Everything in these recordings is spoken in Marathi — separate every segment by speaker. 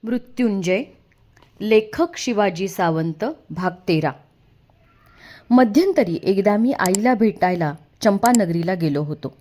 Speaker 1: मृत्युंजय. लेखक शिवाजी सावंत. भाग 13. मध्यंतरी एकदा मी आईला भेटायला चंपानगरीला गेलो होतो.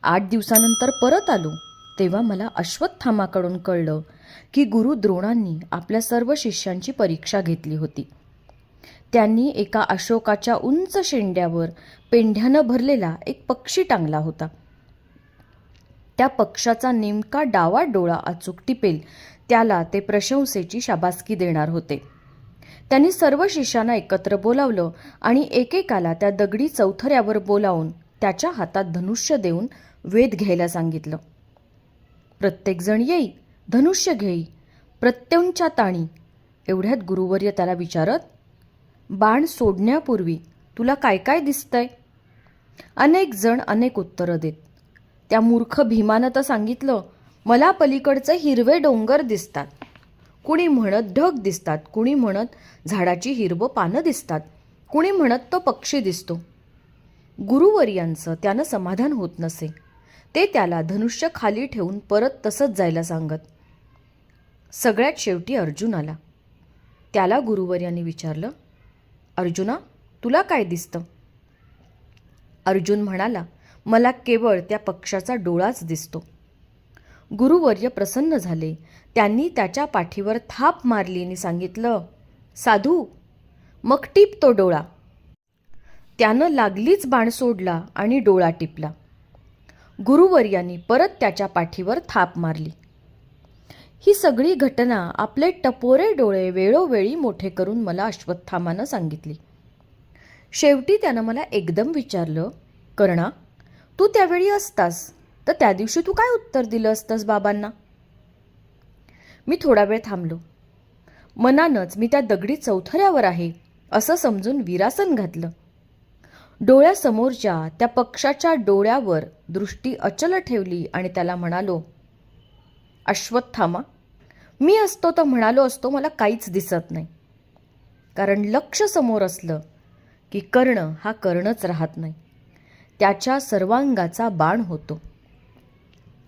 Speaker 1: 8 दिवसानंतर परत आलो तेव्हा मला अश्वत्थामाकडून कळलं की गुरु द्रोणांनी आपल्या सर्व शिष्यांची परीक्षा घेतली होती. त्यांनी एका अशोकाच्या उंच शेंड्यावर पेंढ्यानं भरलेला एक पक्षी टांगला होता. त्या पक्षाचा नेमका डावा डोळा अचूक टिपेल त्याला ते प्रशंसेची शाबासकी देणार होते. त्यांनी सर्व शिष्यांना एकत्र बोलावलं आणि एकेकाला त्या दगडी चौथऱ्यावर बोलावून त्याच्या हातात धनुष्य देऊन वेध घ्यायला सांगितलं. प्रत्येकजण येई, धनुष्य घेई, प्रत्युंच्या ताणी. एवढ्यात गुरुवर्य त्याला विचारत, बाण सोडण्यापूर्वी तुला काय काय दिसतंय? अनेक जण अनेक उत्तरं देत. त्या मूर्ख भीमानं तर सांगितलं, मला पलीकडचे हिरवे डोंगर दिसतात. कुणी म्हणत ढग दिसतात, कुणी म्हणत झाडाची हिरवं पानं दिसतात, कुणी म्हणत तो पक्षी दिसतो. गुरुवर्यांचं त्यानं समाधान होत नसे. ते त्याला धनुष्य खाली ठेवून परत तसंच जायला सांगत. सगळ्यात शेवटी अर्जुन आला. त्याला गुरुवर्यांनी विचारलं, अर्जुना, तुला काय दिसतं? अर्जुन म्हणाला, मला केवळ त्या पक्षाचा डोळाच दिसतो. गुरुवर्य प्रसन्न झाले. त्यांनी त्याच्या पाठीवर थाप मारली आणि सांगितलं, साधू, मग टीप तो डोळा. त्यानं लागलीच बाण सोडला आणि डोळा टिपला. गुरुवर्यांनी परत त्याच्या पाठीवर थाप मारली. ही सगळी घटना आपले टपोरे डोळे वेळोवेळी मोठे करून मला अश्वत्थामानं सांगितली. शेवटी त्यानं मला एकदम विचारलं, कर्णा, तू त्यावेळी असतास तर त्या दिवशी तू काय उत्तर दिलं असतंस बाबांना? मी थोडा वेळ थांबलो. मनानंच मी त्या दगडी चौथऱ्यावर आहे असं समजून वीरासन घातलं. डोळ्यासमोरच्या त्या पक्षाच्या डोळ्यावर दृष्टी अचल ठेवली आणि त्याला म्हणालो, अश्वत्थामा, मी असतो तर म्हणालो असतो मला काहीच दिसत नाही. कारण लक्ष समोर असलं की कर्ण हा कर्णच राहत नाही. त्याच्या सर्वांगाचा बाण होतो.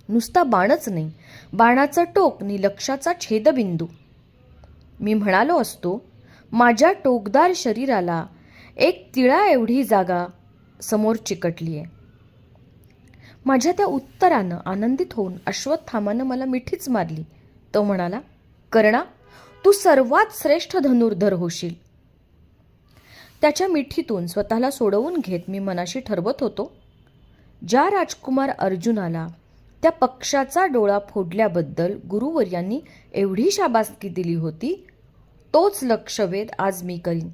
Speaker 1: नुसता बाणच नाही, बाणाचं टोक नि लक्षाचा छेदबिंदू. मी म्हणालो असतो, माझ्या टोकदार शरीराला एक तिळा एवढी जागा समोर चिकटली आहे. माझ्या त्या उत्तरानं आनंदित होऊन अश्वत्थामानं मला मिठीच मारली. तो म्हणाला, कर्णा, तू सर्वात श्रेष्ठ धनुर्धर होशील. त्याच्या मिठीतून स्वतःला सोडवून घेत मी मनाशी ठरवत होतो, ज्या राजकुमार अर्जुनाला त्या पक्षाचा डोळा फोडल्याबद्दल गुरुवर्यांनी एवढी शाबासकी दिली होती, तोच लक्षवेध आज मी करीन.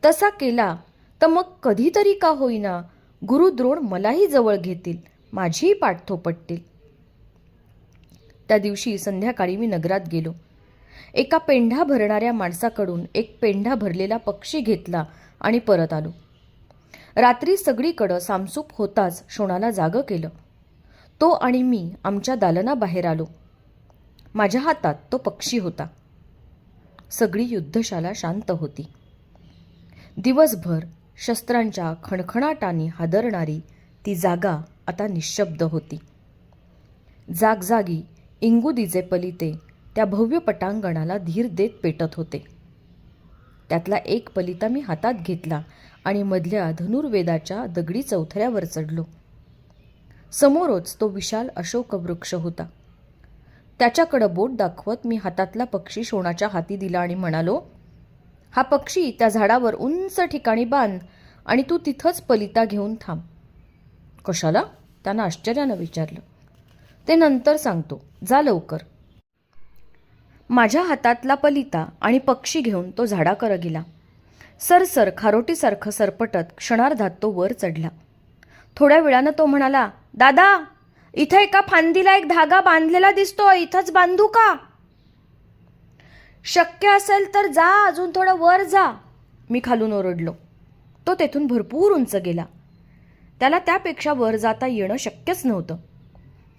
Speaker 1: तसा केला तर मग कधीतरी का होईना गुरुद्रोण मलाही जवळ घेतील, माझीही पाठ थोपटतील. त्या दिवशी संध्याकाळी मी नगरात गेलो. एका पेंढा भरणाऱ्या माणसाकडून एक पेंढा भरलेला पक्षी घेतला आणि परत आलो. रात्री सगळीकडं सामसूप होताच शोणाला जागं केलं. तो आणि मी आमच्या दालनाबाहेर आलो. माझ्या हातात तो पक्षी होता. सगळी युद्धशाला शांत होती. दिवसभर शस्त्रांच्या खणखणाटाने हादरणारी ती जागा आता निशब्द होती. जागजागी इंगुदीचे पलिते त्या भव्य पटांगणाला धीर देत पेटत होते. त्यातला एक पलिता मी हातात घेतला आणि मधल्या धनुर्वेदाच्या दगडी चौथऱ्यावर चढलो. समोरच तो विशाल अशोकवृक्ष होता. त्याच्याकडं बोट दाखवत मी हातातला पक्षी शोणाच्या हाती दिला आणि म्हणालो, हा पक्षी त्या झाडावर उंच ठिकाणी बांध आणि तू तिथंच पलिता घेऊन थांब. कशाला? त्यानं आश्चर्यानं विचारलं. ते नंतर सांगतो, जा लवकर. माझ्या हातातला पलिता आणि पक्षी घेऊन तो झाडाकडं गेला. सरसर खारोटीसारखं सरपटत क्षणार्धात तो वर चढला. थोड्या वेळानं तो म्हणाला, दादा, इथं एका फांदीला एक धागा बांधलेला दिसतो, इथंच बांधू का? शक्य असेल तर जा, अजून थोडं वर जा, मी खालून ओरडलो. तो तेथून भरपूर उंच गेला. त्याला त्यापेक्षा वर जाता येणं शक्यच नव्हतं.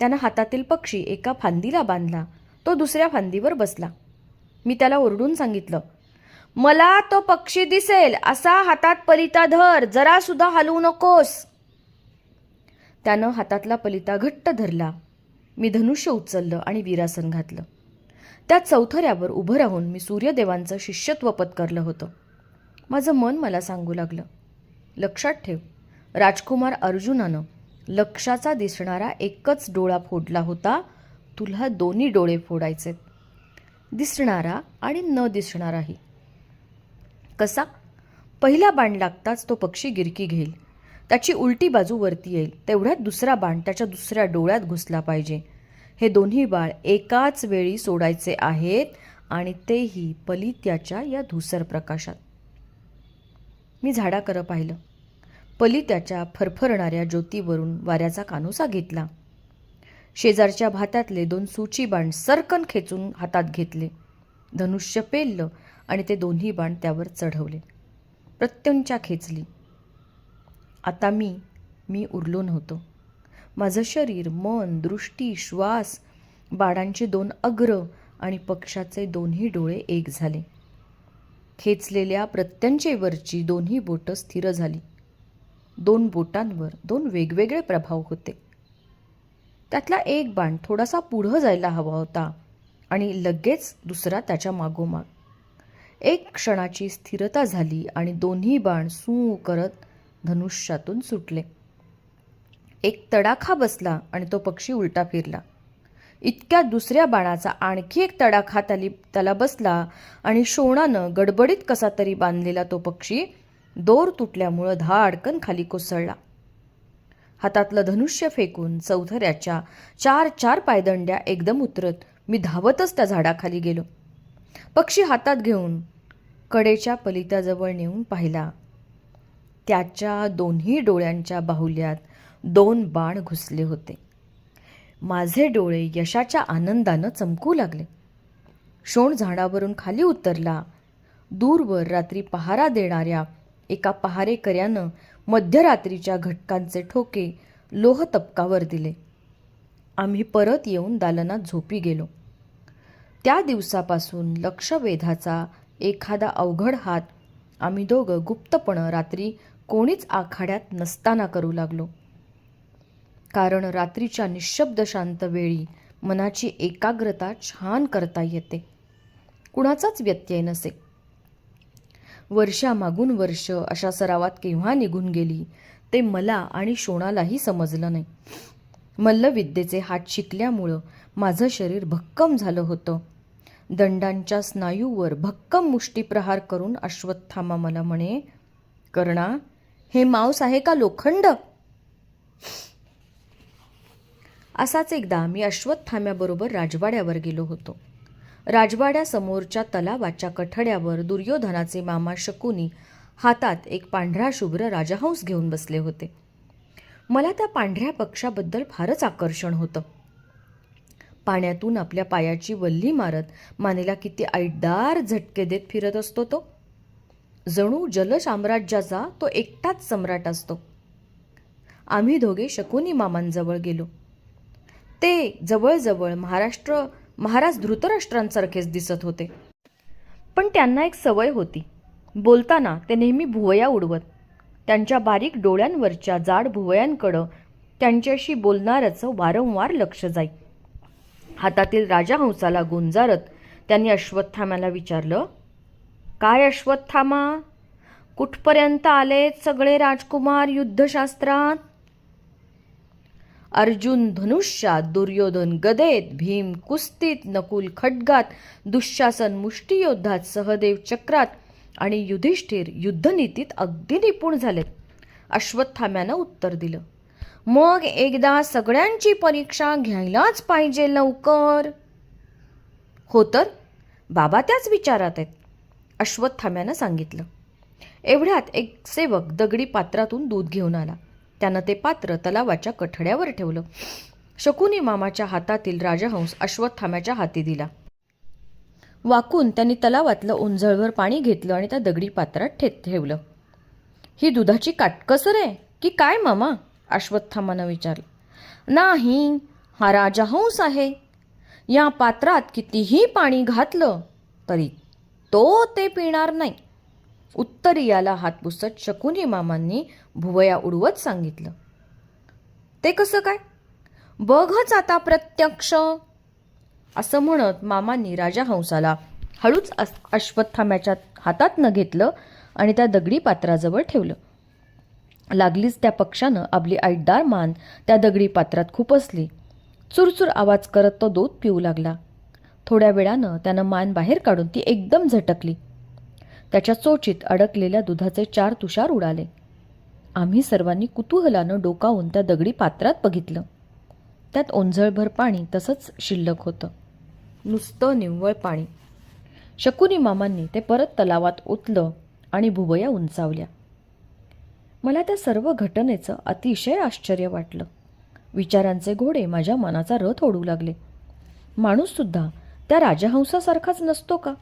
Speaker 1: त्यानं हातातील पक्षी एका फांदीला बांधला. तो दुसऱ्या फांदीवर बसला. मी त्याला ओरडून सांगितलं, मला तो पक्षी दिसेल असा हातात पलिता धर, जरा सुद्धा हलवू नकोस. त्यानं हातातला पलिता घट्ट धरला. मी धनुष्य उचललं आणि वीरासन घातलं. त्या चौथऱ्यावर उभं राहून मी सूर्यदेवांचं शिष्यत्व पत्करलं होतं. माझं मन मला सांगू लागलं, लक्षात ठेव, राजकुमार अर्जुनानं लक्षाचा दिसणारा एकच डोळा फोडला होता, तुला दोन्ही डोळे फोडायचे, दिसणारा आणि न दिसणाराही. कसा? पहिला बाण लागताच तो पक्षी गिरकी घेईल, त्याची उलटी बाजू वरती येईल, तेवढ्यात दुसरा बाण त्याच्या दुसऱ्या डोळ्यात घुसला पाहिजे. हे दोन्ही बाळ एकाच वेळी सोडायचे आहेत आणि तेही पलित्याच्या या धुसर प्रकाशात. मी झाडाकडं पाहिलं. पलित्याच्या फरफरणाऱ्या ज्योतीवरून वाऱ्याचा कानोसा घेतला. शेजारच्या भात्यातले 2 सूची बाण सरकन खेचून हातात घेतले. धनुष्य पेललं आणि ते दोन्ही बाण त्यावर चढवले. प्रत्यंचा खेचली. आता मी उरलो नव्हतो. माझं शरीर, मन, दृष्टी, श्वास, बाणांचे 2 अग्र आणि पक्षाचे दोन्ही डोळे एक झाले. खेचलेल्या प्रत्यंचेवरची दोन्ही बोटं स्थिर झाली. 2 बोटांवर 2 वेगवेगळे प्रभाव होते. त्यातला एक बाण थोडासा पुढं जायला हवा होता आणि लगेच दुसरा त्याच्या मागोमाग. एक क्षणाची स्थिरता झाली आणि दोन्ही बाण सू करत धनुष्यातून सुटले. एक तडाखा बसला आणि तो पक्षी उलटा फिरला. इतक्या दुसऱ्या बाणाचा आणखी एक तडाखा त्याला बसला आणि शोणानं गडबडीत कसा तरी बांधलेला तो पक्षी दोर तुटल्यामुळं धाडकन खाली कोसळला. हातातलं धनुष्य फेकून चौथऱ्याच्या 4 पायदंड्या एकदम उतरत मी धावतच त्या झाडाखाली गेलो. पक्षी हातात घेऊन कडेच्या पलित्याजवळ नेऊन पाहिला. त्याच्या दोन्ही डोळ्यांच्या बाहुल्यात 2 बाण घुसले होते. माझे डोळे यशाच्या आनंदानं चमकू लागले. शोण झाडावरून खाली उतरला. दूरवर रात्री पहारा देणाऱ्या एका पहारेकऱ्यानं मध्यरात्रीच्या घटकांचे ठोके लोहतपकावर दिले. आम्ही परत येऊन दालनात झोपी गेलो. त्या दिवसापासून लक्षवेधाचा एखादा अवघड हात आम्ही दोघं गुप्तपणं रात्री कोणीच आखाड्यात नसताना करू लागलो. कारण रात्रीच्या निशब्द शांत वेळी मनाची एकाग्रता छान करता येते, कुणाचाच व्यत्यय नसे. वर्षामागून वर्ष अशा सरावात केव्हा निघून गेली ते मला आणि शोणालाही समजलं नाही. मल्लविद्येचे हात शिकल्यामुळं माझं शरीर भक्कम झालं होतं. दंडांच्या स्नायूवर भक्कम मुष्टीप्रहार करून अश्वत्थामा मला म्हणे, कर्णा, हे मांस आहे का लोखंड? असाच एकदा मी अश्वत्थाम्याबरोबर राजवाड्यावर गेलो होतो. राजवाड्यासमोरच्या तलावाच्या कठड्यावर दुर्योधनाचे मामा शकुनी हातात एक पांढरा शुभ्र राजहंस घेऊन बसले होते. मला त्या पांढऱ्या पक्षाबद्दल फारच आकर्षण होतं. पाण्यातून आपल्या पायाची वल्ली मारत मानेला किती ऐटदार झटके देत फिरत असतो तो. जणू जलसाम्राज्याचा तो एकटाच सम्राट असतो. आम्ही दोघे शकुनी मामांजवळ गेलो. ते जवळजवळ महाराज धृतराष्ट्रांसारखेच दिसत होते. पण त्यांना एक सवय होती. बोलताना ते नेहमी भुवया उडवत. त्यांच्या बारीक डोळ्यांवरच्या जाड भुवयांकडं त्यांच्याशी बोलणाऱ्याचं वारंवार लक्ष जाई. हातातील राजहंसाला गुंजारत त्यांनी अश्वत्थाम्याला विचारलं, काय अश्वत्थामा, कुठपर्यंत आलेत सगळे राजकुमार युद्धशास्त्रात? अर्जुन धनुष्यात, दुर्योधन गदेत, भीम कुस्तीत, नकुल खड्गात, दुःशासन मुष्टियोद्धात, सहदेव चक्रात आणि युधिष्ठिर युद्धनीतीत अगदी निपुण झालेत. अश्वत्थाम्यानं उत्तर दिलं. मग एकदा सगळ्यांची परीक्षा घ्यायलाच पाहिजे लवकर. हो तर, बाबा त्याच विचारात आहेत, अश्वत्थाम्यानं सांगितलं. एवढ्यात एक सेवक दगडी पात्रातून दूध घेऊन आला. त्यानं ते पात्र तलावाच्या कठड्यावर ठेवलं. शकुनी मामाच्या हातातील राजहंस अश्वत्थाम्याच्या हाती दिला. वाकून त्यांनी तलावातलं ओंझळभर पाणी घेतलं आणि त्या दगडी पात्रात ठेवलं. ही दुधाची काटकसर आहे की काय मामा? अश्वत्थामानं विचारलं. नाही, हा राजहंस आहे. या पात्रात कितीही पाणी घातलं तरी तो ते पिणार नाही. उत्तरीयाला हात पुसत शकुनी मामांनी भुवया उडवत सांगितलं. ते कसं काय? बघच आता प्रत्यक्ष. असं म्हणत मामांनी राजहंसाला हळूच अश्वत्थाम्याच्या हातात न घेतलं आणि त्या दगडी पात्राजवळ ठेवलं. लागलीच त्या पक्षानं आपली ऐटदार मान त्या दगडी पात्रात खुपसली. चुरचुर आवाज करत तो दूध पिऊ लागला. थोड्या वेळानं त्यानं मान बाहेर काढून ती एकदम झटकली. त्याच्या चोचीत अडकलेल्या दुधाचे 4 तुषार उडाले. आम्ही सर्वांनी कुतूहलानं डोकावून त्या दगडी पात्रात बघितलं. त्यात ओंजळभर पाणी तसंच शिल्लक होतं, नुसतं निव्वळ पाणी. शकुनी मामांनी ते परत तलावात ओतलं आणि भुवया उंचावल्या. मला त्या सर्व घटनेचं अतिशय आश्चर्य वाटलं. विचारांचे घोडे माझ्या मनाचा रथ ओढू लागले. माणूससुद्धा त्या राजहंसासारखाच नसतो का?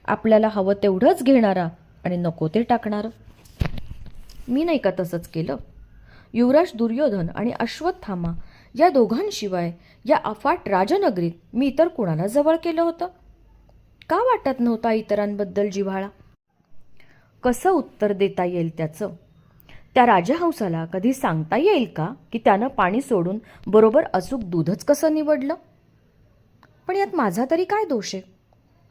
Speaker 1: आपल्याला हवं तेवढंच घेणारा आणि नको ते टाकणारं. मी नाही का तसंच केलं? युवराज दुर्योधन आणि अश्वत्थामा या दोघांशिवाय या अफाट राजनगरीत मी इतर कुणाला जवळ केलं होतं? का वाटत नव्हता इतरांबद्दल जिव्हाळा? कसं उत्तर देता येईल त्याचं? त्या राजहंसाला कधी सांगता येईल का की त्यानं पाणी सोडून बरोबर अचूक दूधच कसं निवडलं? पण यात माझा तरी काय दोष आहे?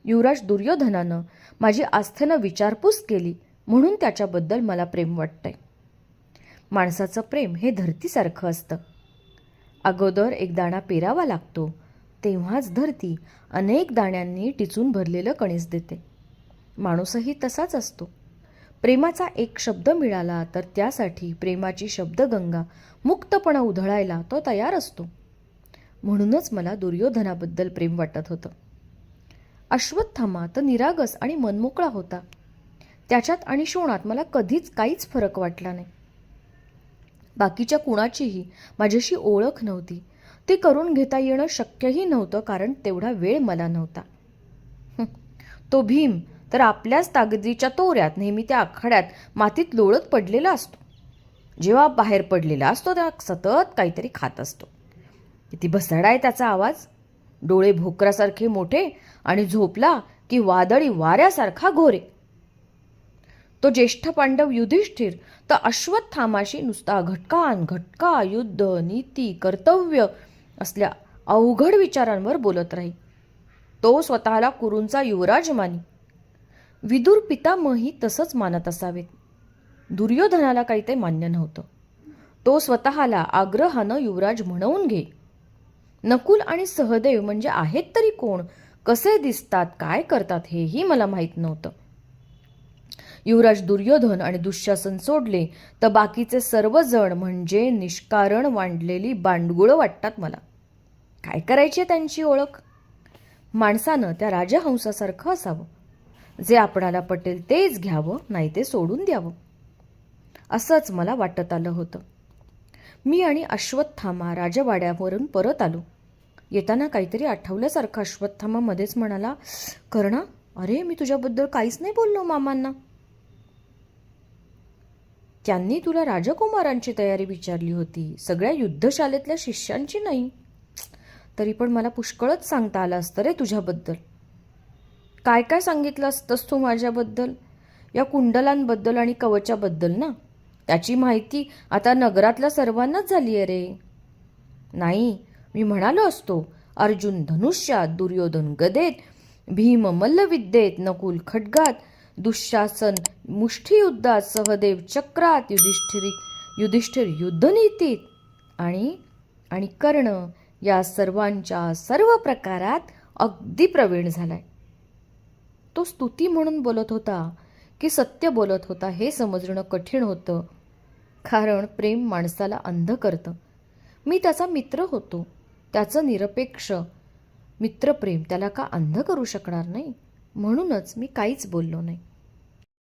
Speaker 1: युवराज दुर्योधनानं माझी आस्थेनं विचारपूस केली म्हणून त्याच्याबद्दल मला प्रेम वाटतंय. माणसाचं प्रेम हे धरतीसारखं असतं. अगोदर एक दाणा पेरावा लागतो, तेव्हाच धरती अनेक दाण्यांनी टिचून भरलेलं कणीस देते. माणूसही तसाच असतो. प्रेमाचा एक शब्द मिळाला तर त्यासाठी प्रेमाची शब्दगंगा मुक्तपणे उधळायला तो तयार असतो. म्हणूनच मला दुर्योधनाबद्दल प्रेम वाटत होतं. अश्वत्थामा तर निरागस आणि मनमोकळा होता. त्याच्यात आणि शोणात मला कधीच काहीच फरक वाटला नाही. बाकीच्या कुणाचीही माझ्याशी ओळख नव्हती. ते करून घेता येणं शक्यही नव्हतं, कारण तेवढा वेळ मला नव्हता. तो भीम तर आपल्याच ताकदीच्या तोऱ्यात नेहमी त्या आखाड्यात मातीत लोळत पडलेला असतो. जेव्हा बाहेर पडलेला असतो तेव्हा सतत काहीतरी खात असतो. किती भसाडा आहे त्याचा आवाज. डोळे भोकरासारखे मोठे आणि झोपला की वादळी वाऱ्यासारखा घोरे. तो ज्येष्ठ पांडव युधिष्ठिर तर अश्वत्थामाशी नुसता घटकान घटका युद्ध नीती कर्तव्य असल्या अवघड विचारांवर बोलत राही. तो स्वतःला कुरूंचा युवराज मानी. विदुर पितामही तसंच मानत असावेत. दुर्योधनाला काही ते मान्य नव्हतं. तो स्वतःला आग्रहानं युवराज म्हणवून घे. नकुल आणि सहदेव म्हणजे आहेत तरी कोण, कसे दिसतात, काय करतात हेही मला माहीत नव्हतं. युवराज दुर्योधन आणि दुःशासन सोडले तर बाकीचे सर्वजण म्हणजे निष्कारण वांडलेली बांडगुळं वाटतात मला. काय करायची त्यांची ओळख? माणसानं त्या राजहंसासारखं असावं. जे आपणाला पटेल तेच घ्यावं, नाही ते सोडून द्यावं. असंच मला वाटत आलं होतं. मी आणि अश्वत्थामा राजवाड्यावरून परत आलो. येताना काहीतरी आठवल्यासारखं अश्वत्थामा मध्येच म्हणाला, कर्णा, अरे मी तुझ्याबद्दल काहीच नाही बोललो मामांना. त्यांनी तुला राजकुमारांची तयारी विचारली होती, सगळ्या युद्धशालेतल्या शिष्यांची नाही. तरी पण मला पुष्कळच सांगता आलं असतं रे तुझ्याबद्दल. काय काय सांगितलं असतंस तू माझ्याबद्दल? या कुंडलांबद्दल आणि कवचाबद्दल ना. त्याची माहिती आता नगरातल्या सर्वांनाच झाली आहे रे. नाही, मी म्हणालो असतो अर्जुन धनुष्यात, दुर्योधन गदेत, भीम मल्लविद्येत, नकुल खड्गात, दुःशासन मुष्ठीयुद्धात, सहदेव चक्रात, युधिष्ठिर युद्धनीतीत आणि कर्ण या सर्वांच्या सर्व प्रकारात अगदी प्रवीण झालाय. तो स्तुती म्हणून बोलत होता की सत्य बोलत होता हे समजणं कठीण होतं, कारण प्रेम माणसाला अंध करतं. मी त्याचा मित्र होतो. त्याचं निरपेक्ष मित्रप्रेम त्याला का अंध करू शकणार नाही? म्हणूनच मी काहीच बोललो नाही.